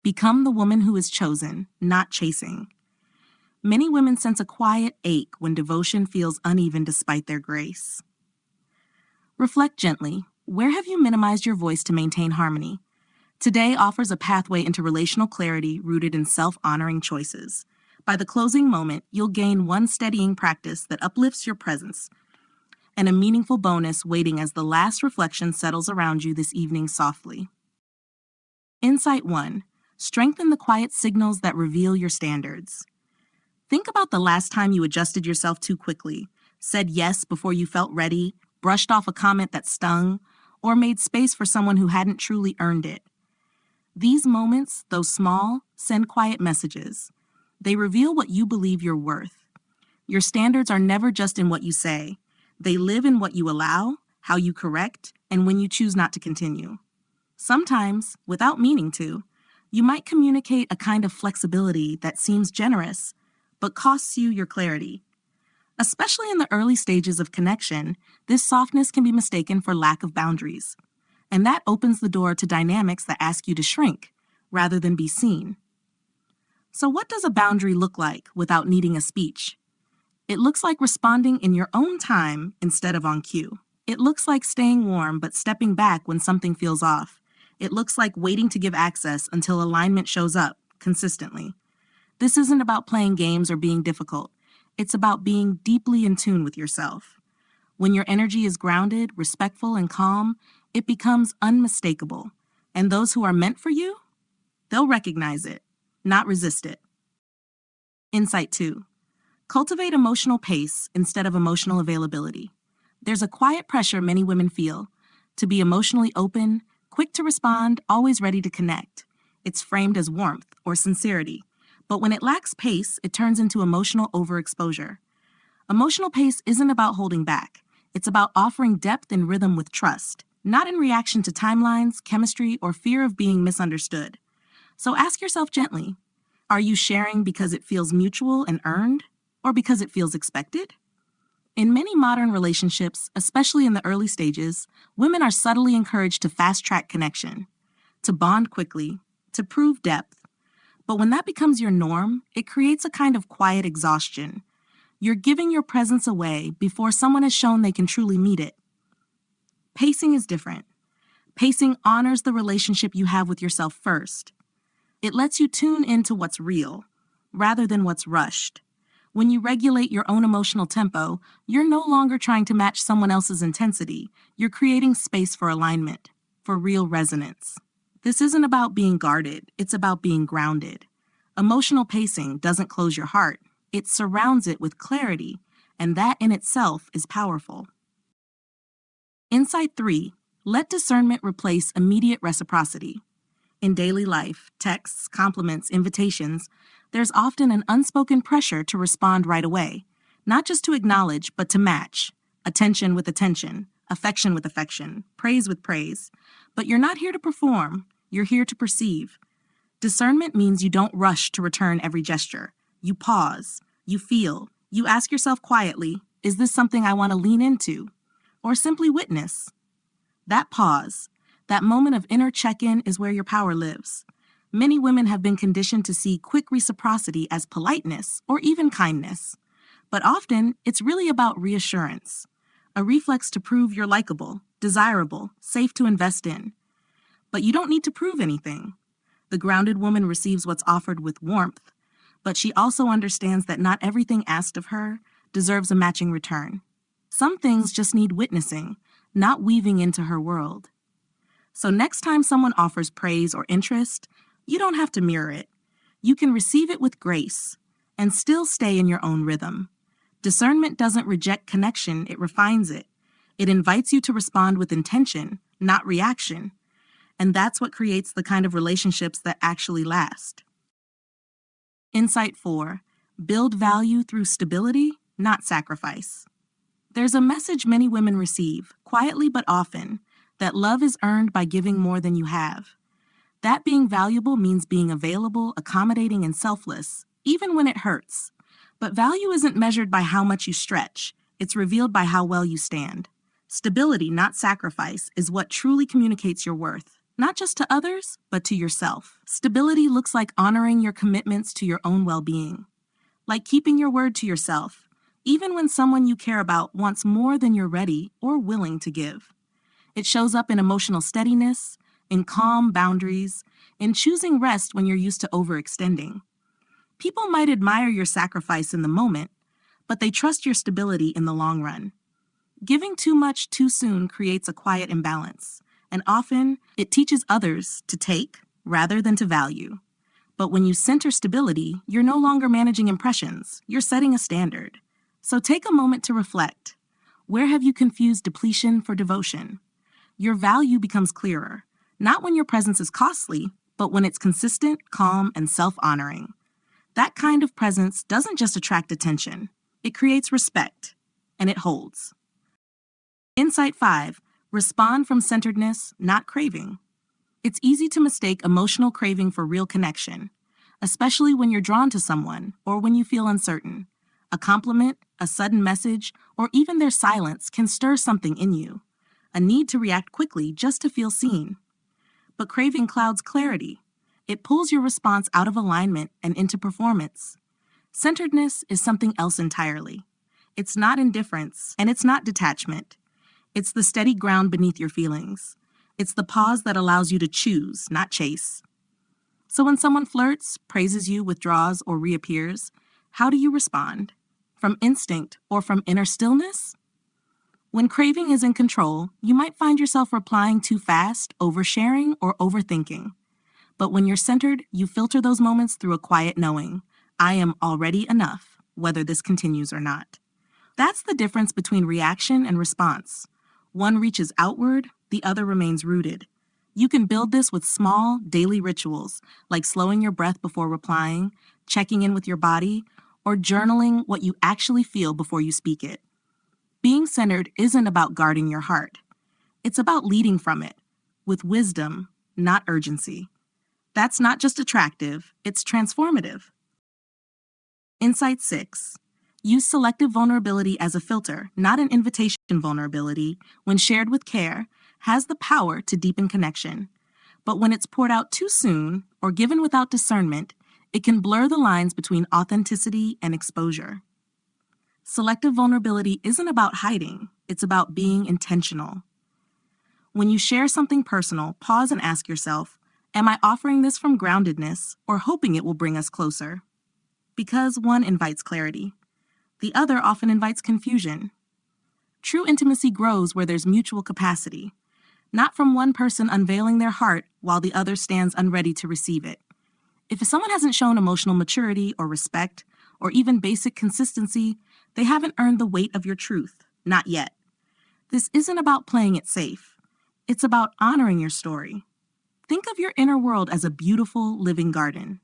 Become the woman who is chosen, not chasing. Many women sense a quiet ache when devotion feels uneven despite their grace. Reflect gently. Where have you minimized your voice to maintain harmony? Today offers a pathway into relational clarity rooted in self-honoring choices. By the closing moment, you'll gain one steadying practice that uplifts your presence, and a meaningful bonus waiting as the last reflection settles around you this evening softly. Insight 1. Strengthen the quiet signals that reveal your standards. Think about the last time you adjusted yourself too quickly, said yes before you felt ready, brushed off a comment that stung, or made space for someone who hadn't truly earned it. These moments, though small, send quiet messages. They reveal what you believe you're worth. Your standards are never just in what you say. They live in what you allow, how you correct, and when you choose not to continue. Sometimes, without meaning to, you might communicate a kind of flexibility that seems generous, but costs you your clarity. Especially in the early stages of connection, this softness can be mistaken for lack of boundaries. And that opens the door to dynamics that ask you to shrink, rather than be seen. So what does a boundary look like without needing a speech? It looks like responding in your own time instead of on cue. It looks like staying warm but stepping back when something feels off. It looks like waiting to give access until alignment shows up, consistently. This isn't about playing games or being difficult. It's about being deeply in tune with yourself. When your energy is grounded, respectful, and calm, it becomes unmistakable. And those who are meant for you, they'll recognize it, not resist it. Insight 2. Cultivate emotional pace instead of emotional availability. There's a quiet pressure many women feel to be emotionally open, quick to respond, always ready to connect. It's framed as warmth or sincerity. But when it lacks pace, it turns into emotional overexposure. Emotional pace isn't about holding back. It's about offering depth and rhythm with trust, not in reaction to timelines, chemistry, or fear of being misunderstood. So ask yourself gently, are you sharing because it feels mutual and earned, or because it feels expected? In many modern relationships, especially in the early stages, women are subtly encouraged to fast-track connection, to bond quickly, to prove depth. But when that becomes your norm, it creates a kind of quiet exhaustion. You're giving your presence away before someone has shown they can truly meet it. Pacing is different. Pacing honors the relationship you have with yourself first. It lets you tune into what's real, rather than what's rushed. When you regulate your own emotional tempo, you're no longer trying to match someone else's intensity. You're creating space for alignment, for real resonance. This isn't about being guarded, it's about being grounded. Emotional pacing doesn't close your heart, it surrounds it with clarity, and that in itself is powerful. Insight 3. Let discernment replace immediate reciprocity. In daily life, texts, compliments, invitations, there's often an unspoken pressure to respond right away, not just to acknowledge, but to match. Attention with attention, affection with affection, praise with praise. But you're not here to perform, you're here to perceive. Discernment means you don't rush to return every gesture. You pause, you feel, you ask yourself quietly, is this something I want to lean into? Or simply witness? That pause, that moment of inner check-in is where your power lives. Many women have been conditioned to see quick reciprocity as politeness or even kindness. But often, it's really about reassurance, a reflex to prove you're likable, desirable, safe to invest in. But you don't need to prove anything. The grounded woman receives what's offered with warmth, but she also understands that not everything asked of her deserves a matching return. Some things just need witnessing, not weaving into her world. So next time someone offers praise or interest, you don't have to mirror it. You can receive it with grace and still stay in your own rhythm. Discernment doesn't reject connection, it refines it. It invites you to respond with intention, not reaction. And that's what creates the kind of relationships that actually last. Insight 4. Build value through stability, not sacrifice. There's a message many women receive, quietly but often, that love is earned by giving more than you have. That being valuable means being available, accommodating, and selfless, even when it hurts. But value isn't measured by how much you stretch. It's revealed by how well you stand. Stability, not sacrifice, is what truly communicates your worth, not just to others, but to yourself. Stability looks like honoring your commitments to your own well-being, like keeping your word to yourself, even when someone you care about wants more than you're ready or willing to give. It shows up in emotional steadiness, in calm boundaries, in choosing rest when you're used to overextending. People might admire your sacrifice in the moment, but they trust your stability in the long run. Giving too much too soon creates a quiet imbalance, and often it teaches others to take rather than to value. But when you center stability, you're no longer managing impressions, you're setting a standard. So take a moment to reflect. Where have you confused depletion for devotion? Your value becomes clearer, not when your presence is costly, but when it's consistent, calm, and self-honoring. That kind of presence doesn't just attract attention, it creates respect, and it holds. Insight 5. Respond from centeredness, not craving. It's easy to mistake emotional craving for real connection, especially when you're drawn to someone or when you feel uncertain. A compliment, a sudden message, or even their silence can stir something in you, a need to react quickly just to feel seen. But craving clouds clarity. It pulls your response out of alignment and into performance. Centeredness is something else entirely. It's not indifference, and it's not detachment. It's the steady ground beneath your feelings. It's the pause that allows you to choose, not chase. So when someone flirts, praises you, withdraws, or reappears, how do you respond? From instinct or from inner stillness? When craving is in control, you might find yourself replying too fast, oversharing, or overthinking. But when you're centered, you filter those moments through a quiet knowing, I am already enough, whether this continues or not. That's the difference between reaction and response. One reaches outward, the other remains rooted. You can build this with small, daily rituals, like slowing your breath before replying, checking in with your body, or journaling what you actually feel before you speak it. Being centered isn't about guarding your heart. It's about leading from it, with wisdom, not urgency. That's not just attractive, it's transformative. Insight 6. Use selective vulnerability as a filter, not an invitation. Vulnerability, when shared with care, has the power to deepen connection. But when it's poured out too soon or given without discernment, it can blur the lines between authenticity and exposure. Selective vulnerability isn't about hiding, it's about being intentional. When you share something personal, pause and ask yourself, am I offering this from groundedness or hoping it will bring us closer? Because one invites clarity. The other often invites confusion. True intimacy grows where there's mutual capacity, not from one person unveiling their heart while the other stands unready to receive it. If someone hasn't shown emotional maturity or respect, or even basic consistency, they haven't earned the weight of your truth, not yet. This isn't about playing it safe. It's about honoring your story. Think of your inner world as a beautiful, living garden.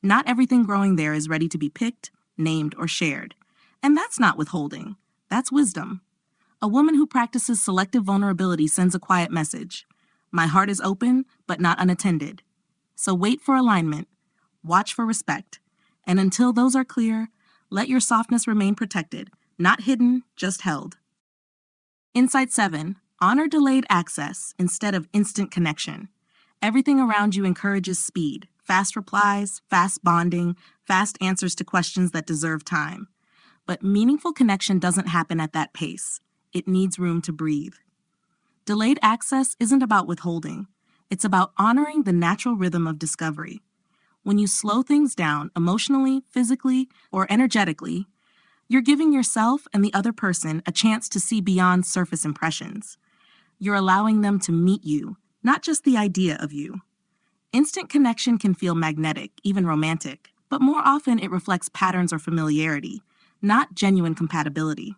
Not everything growing there is ready to be picked, named, or shared. And that's not withholding. That's wisdom. A woman who practices selective vulnerability sends a quiet message. My heart is open, but not unattended. So wait for alignment, watch for respect, and until those are clear, let your softness remain protected, not hidden, just held. Insight 7. Honor delayed access instead of instant connection. Everything around you encourages speed, fast replies, fast bonding, fast answers to questions that deserve time. But meaningful connection doesn't happen at that pace. It needs room to breathe. Delayed access isn't about withholding. It's about honoring the natural rhythm of discovery. When you slow things down emotionally, physically, or energetically, you're giving yourself and the other person a chance to see beyond surface impressions. You're allowing them to meet you, not just the idea of you. Instant connection can feel magnetic, even romantic, but more often it reflects patterns or familiarity, not genuine compatibility.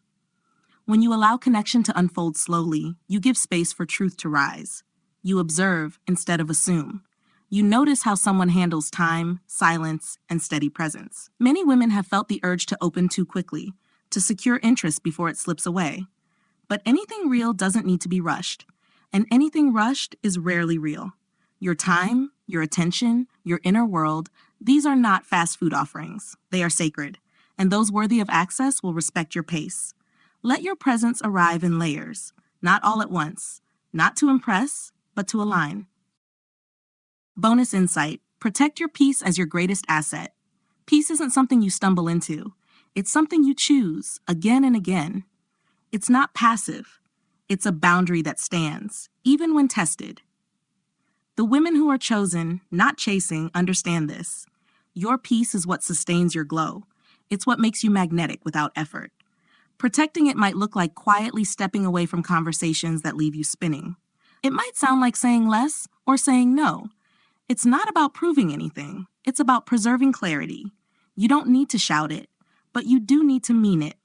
When you allow connection to unfold slowly, you give space for truth to rise. You observe instead of assume. You notice how someone handles time, silence, and steady presence. Many women have felt the urge to open too quickly, to secure interest before it slips away. But anything real doesn't need to be rushed, and anything rushed is rarely real. Your time, your attention, your inner world, these are not fast food offerings. They are sacred, and those worthy of access will respect your pace. Let your presence arrive in layers, not all at once, not to impress, but to align. Bonus insight: protect your peace as your greatest asset. Peace isn't something you stumble into, it's something you choose again and again. It's not passive, it's a boundary that stands, even when tested. The women who are chosen, not chasing, understand this. Your peace is what sustains your glow. It's what makes you magnetic without effort. Protecting it might look like quietly stepping away from conversations that leave you spinning. It might sound like saying less or saying no. It's not about proving anything. It's about preserving clarity. You don't need to shout it, but you do need to mean it.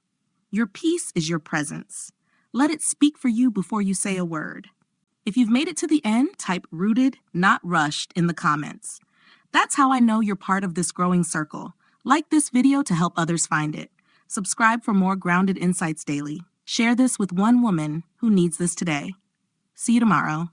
Your peace is your presence. Let it speak for you before you say a word. If you've made it to the end, type "rooted, not rushed" in the comments. That's how I know you're part of this growing circle. Like this video to help others find it. Subscribe for more grounded insights daily. Share this with one woman who needs this today. See you tomorrow.